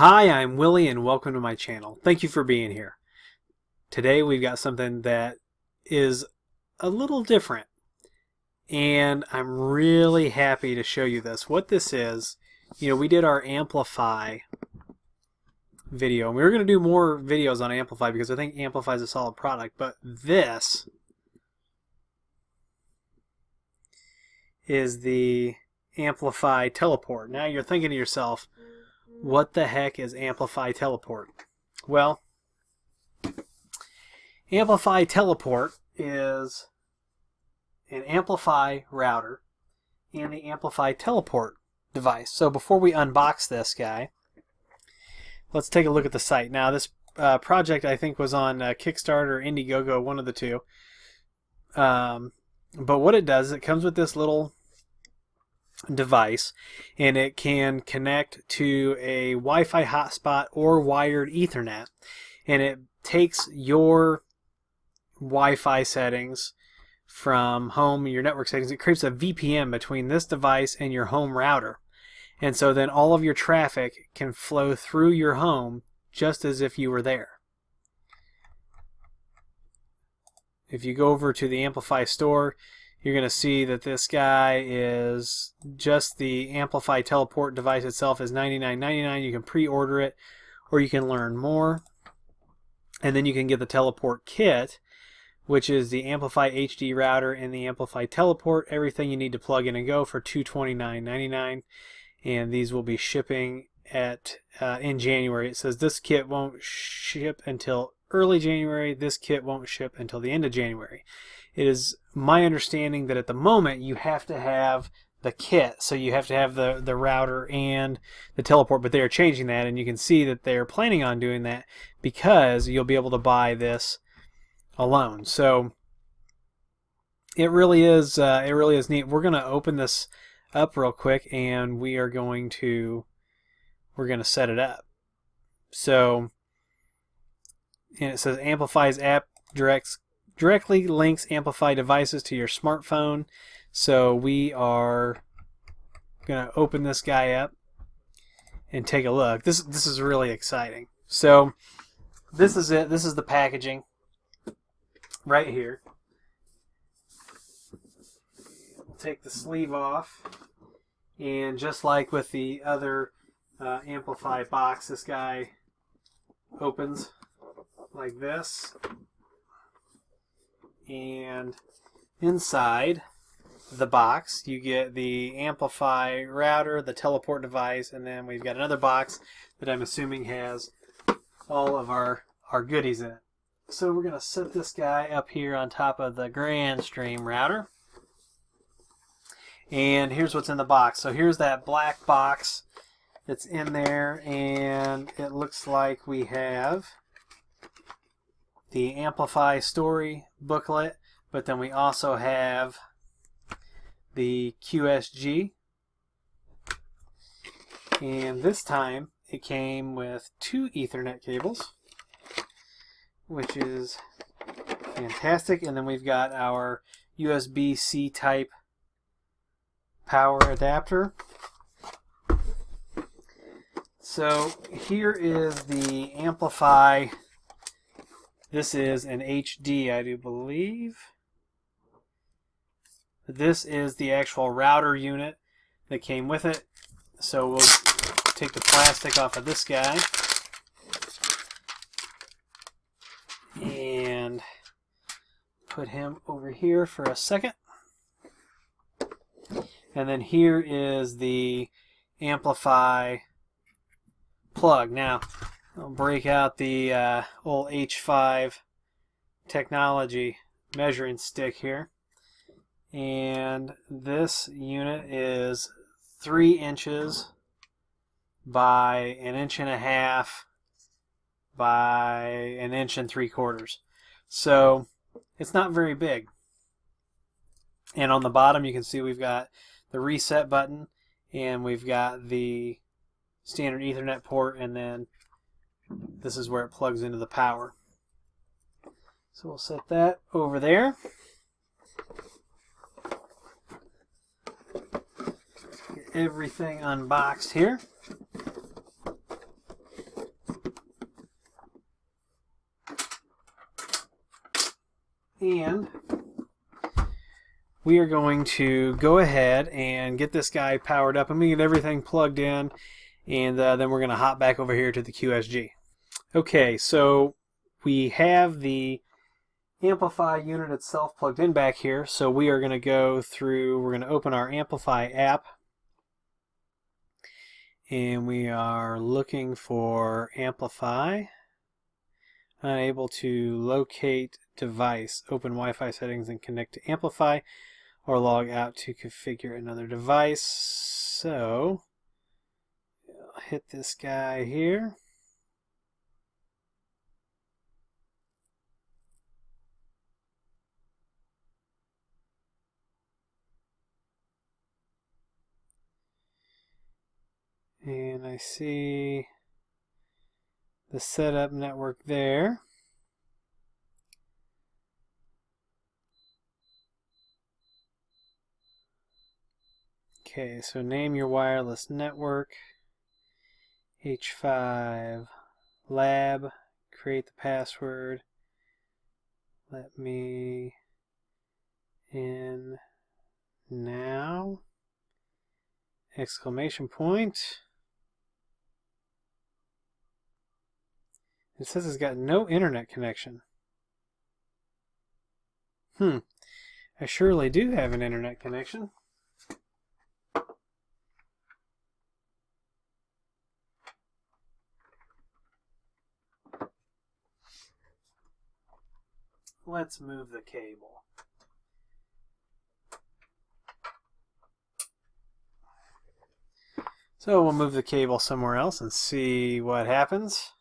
Hi, I'm Willie and welcome to my channel. Thank you for being here. Today we've got something that is a little different and I'm really happy to show you this. What this is, we did our AmpliFi video and we were going to do more videos on AmpliFi because I think AmpliFi is a solid product, but this is the AmpliFi Teleport. Now you're thinking to yourself, what the heck is AmpliFi Teleport? Well, AmpliFi Teleport is an AmpliFi router and the AmpliFi Teleport device. So before we unbox this guy, let's take a look at the site. Now this project I think was on Kickstarter or Indiegogo, one of the two. But what it does, it comes with this little device and it can connect to a Wi-Fi hotspot or wired Ethernet, and it takes your Wi-Fi settings from home, your network settings. It creates a VPN between this device and your home router, and so then all of your traffic can flow through your home just as if you were there. If you go over to the AmpliFi store, you're going to see that this guy is just the AmpliFi Teleport device itself is $99.99. You can pre-order it or you can learn more. And then you can get the Teleport Kit, which is the AmpliFi HD router and the AmpliFi Teleport. Everything you need to plug in and go for $229.99. And these will be shipping in January. It says this kit won't ship until early January. This kit won't ship until the end of January. It is my understanding that at the moment you have to have the kit, so you have to have the router and the teleport, but they are changing that, and you can see that they're planning on doing that because you'll be able to buy this alone. So it really is neat. We're going to open this up real quick and we're going to set it up. So, and it says AmpliFi's app directly links AmpliFi devices to your smartphone. So we are going to open this guy up and take a look. This is really exciting. So this is it. This is the packaging right here. We'll take the sleeve off, and just like with the other AmpliFi box, this guy opens like this. And inside the box you get the AmpliFi router, the teleport device, and then we've got another box that I'm assuming has all of our goodies in it. So we're going to set this guy up here on top of the GrandStream router. And here's what's in the box. So here's that black box that's in there, and it looks like we have the AmpliFi story booklet, but then we also have the QSG, and this time it came with 2 Ethernet cables, which is fantastic. And then we've got our USB-C type power adapter. So here is the AmpliFi. This is an HD, I do believe. This is the actual router unit that came with it. So we'll take the plastic off of this guy and put him over here for a second. And then here is the AmpliFi plug. Now, I'll break out the old H5 technology measuring stick here, and this unit is 3 inches by 1.5 inches by 1 3/4 inches. So it's not very big. And on the bottom you can see we've got the reset button, and we've got the standard Ethernet port, and then this is where it plugs into the power. So we'll set that over there. Get everything unboxed here. And we are going to go ahead and get this guy powered up. I'm going to get everything plugged in, and then we're going to hop back over here to the QSG. Okay, so we have the AmpliFi unit itself plugged in back here, so we are going to go through, we're going to open our AmpliFi app, and we are looking for AmpliFi. Unable to locate device. Open Wi-Fi settings and connect to AmpliFi, or log out to configure another device. So I'll hit this guy here. And I see the setup network there. Okay, so name your wireless network. H5 lab. Create the password. Let me in now. Exclamation point. It says it's got no internet connection. I surely do have an internet connection. Let's move the cable. So we'll move the cable somewhere else and see what happens.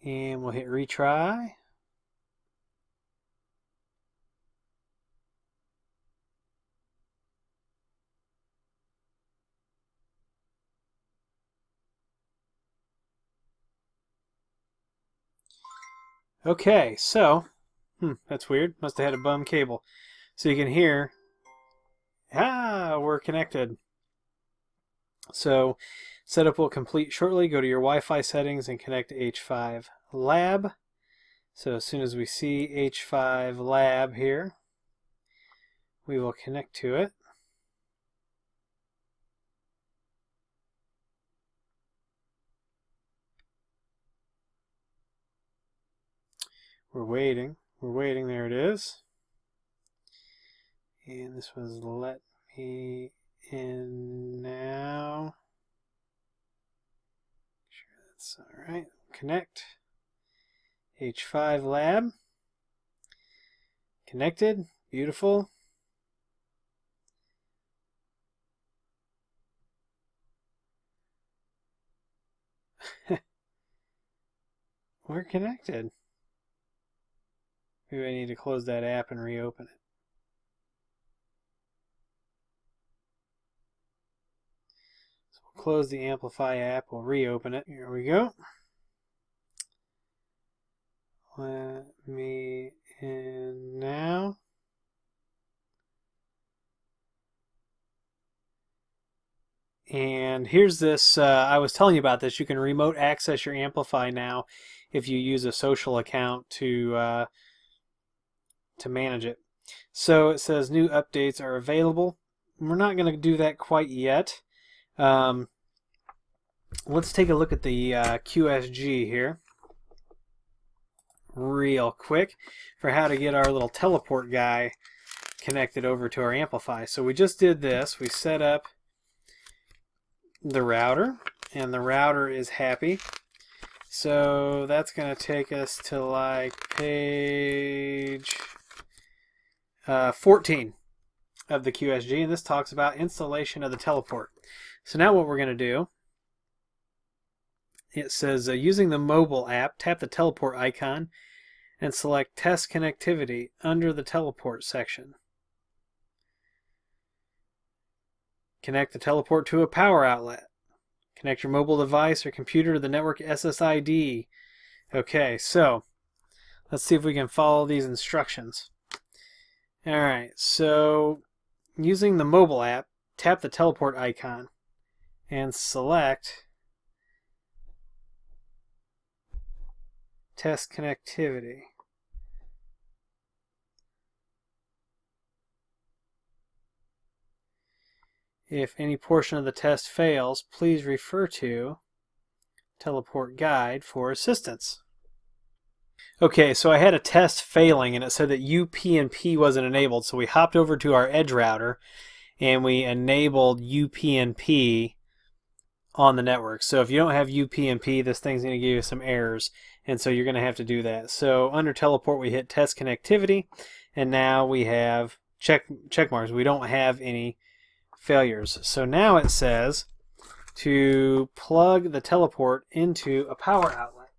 And we'll hit retry. Okay, so, that's weird. Must have had a bum cable. So you can hear, we're connected. So setup will complete shortly. Go to your Wi-Fi settings and connect to H5 Lab. So as soon as we see H5 Lab here, we will connect to it. We're waiting. There it is. And this was let me in now. Sure that's all right. Connect. H5 Lab. Connected. Beautiful. We're connected. Maybe I need to close that app and reopen it. So we'll close the AmpliFi app. We'll reopen it. Here we go. Let me in now. And here's this, I was telling you about this. You can remote access your AmpliFi now if you use a social account to manage it. So it says new updates are available. We're not going to do that quite yet. Let's take a look at the QSG here real quick for how to get our little teleport guy connected over to our AmpliFi. So we just did this. We set up the router, and the router is happy. So that's going to take us to like page 14 of the QSG, and this talks about installation of the teleport. So now what we're going to do, it says using the mobile app, tap the teleport icon and select test connectivity under the teleport section. Connect the teleport to a power outlet. Connect your mobile device or computer to the network SSID. Okay, so let's see if we can follow these instructions. Alright, so using the mobile app, tap the teleport icon and select test connectivity. If any portion of the test fails, please refer to Teleport Guide for assistance. Okay, so I had a test failing and it said that UPnP wasn't enabled, so we hopped over to our edge router and we enabled UPnP on the network. So if you don't have UPnP, this thing's going to give you some errors, and so you're going to have to do that. So under Teleport we hit test connectivity, and now we have check marks. We don't have any failures. So now it says to plug the teleport into a power outlet.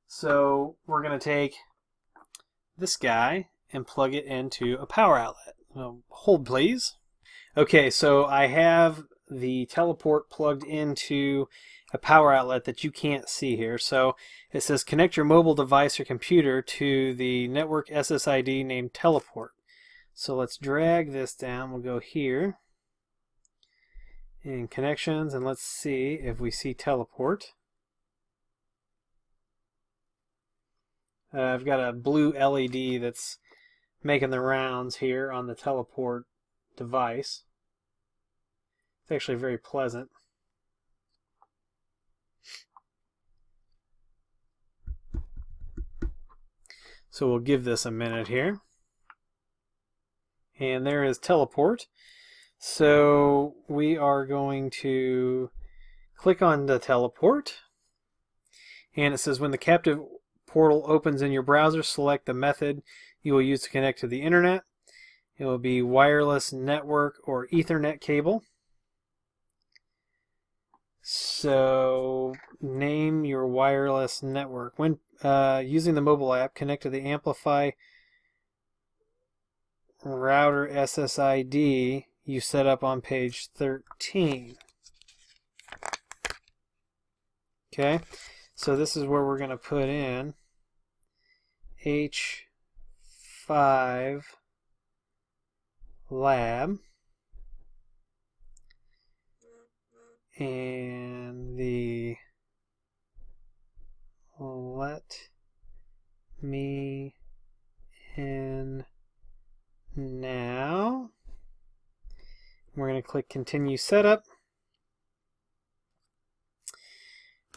So we're going to take this guy and plug it into a power outlet. Hold please. Okay, so I have the teleport plugged into a power outlet that you can't see here. So it says connect your mobile device or computer to the network SSID named Teleport. So let's drag this down. We'll go here in connections and let's see if we see Teleport. I've got a blue LED that's making the rounds here on the Teleport device. It's actually very pleasant. So we'll give this a minute here. And there is Teleport. So we are going to click on the Teleport. And it says when the captive portal opens in your browser, select the method you will use to connect to the internet. It will be wireless network or Ethernet cable. So name your wireless network. When using the mobile app, connect to the AmpliFi router SSID you set up on page 13. Okay, so this is where we're going to put in H5 lab and the let me in now. We're going to click continue setup.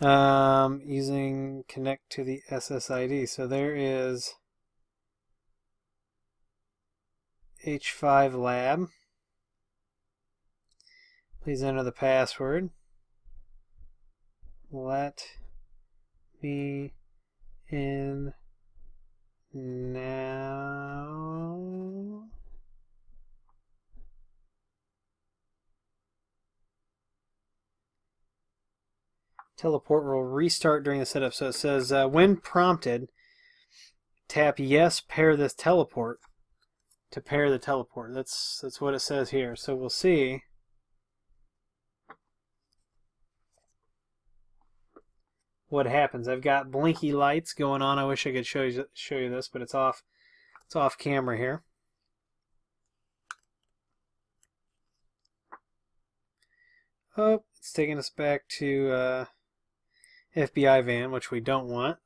Using connect to the SSID. So there is H5 lab. Please enter the password. Let me in now. Teleport will restart during the setup. So it says when prompted, tap yes, pair this teleport to pair the teleport. That's what it says here. So we'll see. What happens? I've got blinky lights going on. I wish I could show you this, but it's off camera here. Oh, it's taking us back to FBI van, which we don't want.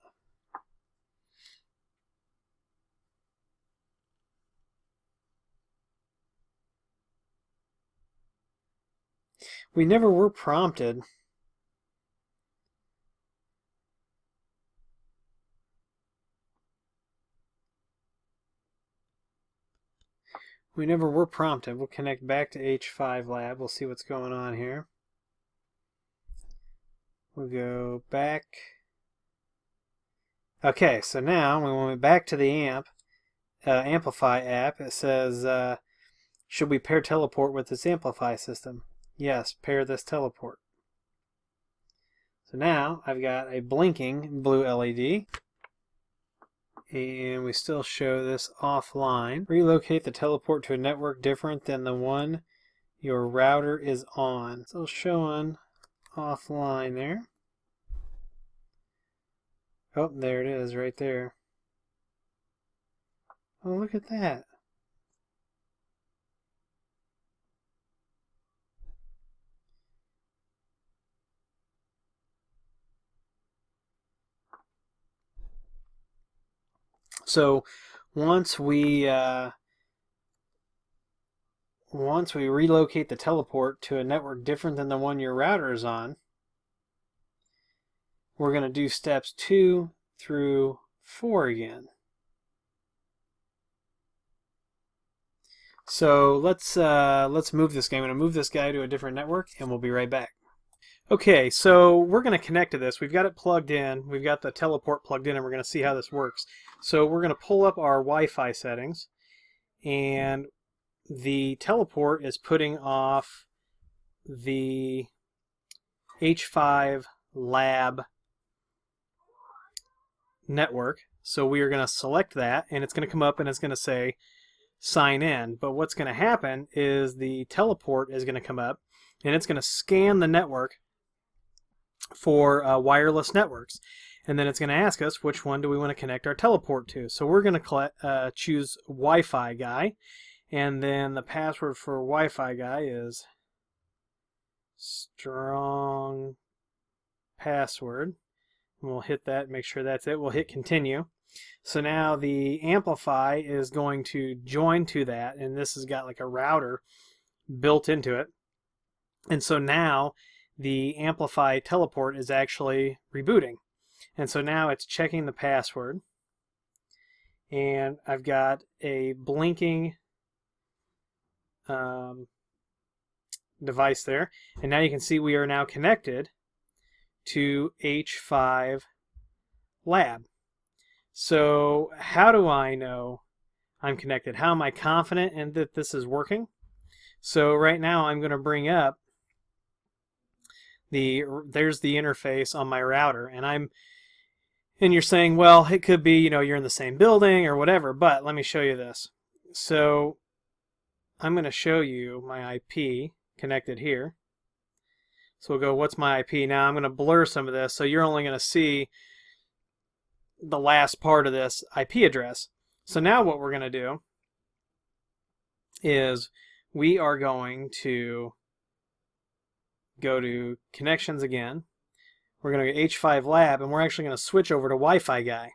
We never were prompted. We'll connect back to H5 lab. We'll see what's going on here. We'll go back. Okay, so now when we went back to the AmpliFi app, it says, should we pair Teleport with this AmpliFi system? Yes, pair this Teleport. So now I've got a blinking blue LED. And we still show this offline. Relocate the teleport to a network different than the one your router is on. Still showing offline there. Oh, there it is right there. Oh, look at that. So once we relocate the teleport to a network different than the one your router is on, we're going to do steps 2 through 4 again. So let's move this guy. I'm going to move this guy to a different network, and we'll be right back. Okay, so we're going to connect to this. We've got it plugged in. We've got the teleport plugged in, and we're going to see how this works. So we're going to pull up our Wi-Fi settings, and the teleport is putting off the H5 lab network. So we are going to select that, and it's going to come up and it's going to say sign in. But what's going to happen is the teleport is going to come up, and it's going to scan the network for wireless networks, and then it's going to ask us which one do we want to connect our teleport to. So we're going to choose Wi-Fi guy, and then the password for Wi-Fi guy is strong password. And we'll hit that, make sure that's it. We'll hit continue. So now the AmpliFi is going to join to that, and this has got like a router built into it. And so now the AmpliFi Teleport is actually rebooting. And so now it's checking the password. And I've got a blinking device there. And now you can see we are now connected to H5 Lab. So how do I know I'm connected? How am I confident in that this is working? So right now I'm going to bring up there's the interface on my router, and you're saying, well, it could be, you're in the same building or whatever, but let me show you this. So I'm going to show you my IP connected here. So we'll go, what's my IP? Now I'm going to blur some of this, so you're only going to see the last part of this IP address. So now what we're going to do is we are going to go to connections again. We're going to go H5 Lab, and we're actually going to switch over to Wi-Fi guy.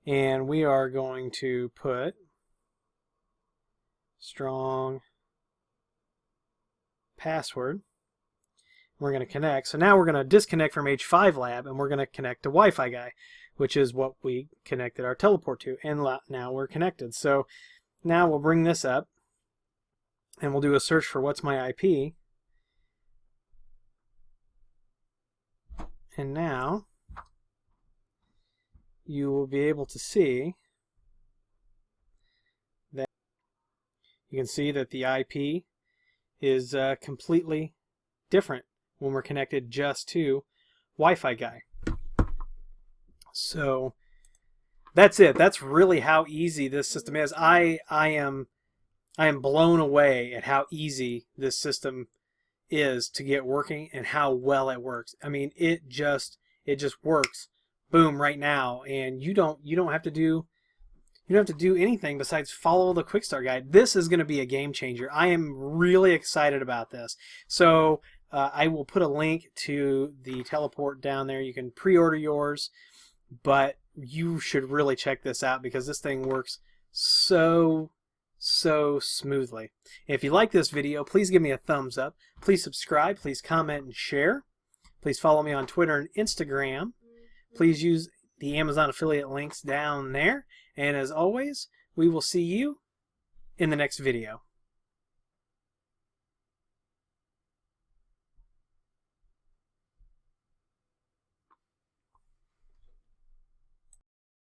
And we are going to put strong password. We're going to connect. So now we're going to disconnect from H5 Lab, and we're going to connect to Wi-Fi guy, which is what we connected our teleport to. And now we're connected. So now we'll bring this up, and we'll do a search for what's my IP. And now you will be able to see that you can see that the IP is completely different when we're connected just to Wi-Fi guy. So that's it. That's really how easy this system is. I am blown away at how easy this system is to get working and how well it works. I mean, it just works, boom, right now, and you don't have to do anything besides follow the quick start guide. This is going to be a game changer. I am really excited about this. So I will put a link to the teleport down there. You can pre-order yours, but you should really check this out because this thing works so smoothly. If you like this video, please give me a thumbs up. Please subscribe. Please comment and share. Please follow me on Twitter and Instagram. Please use the Amazon affiliate links down there. And as always, we will see you in the next video.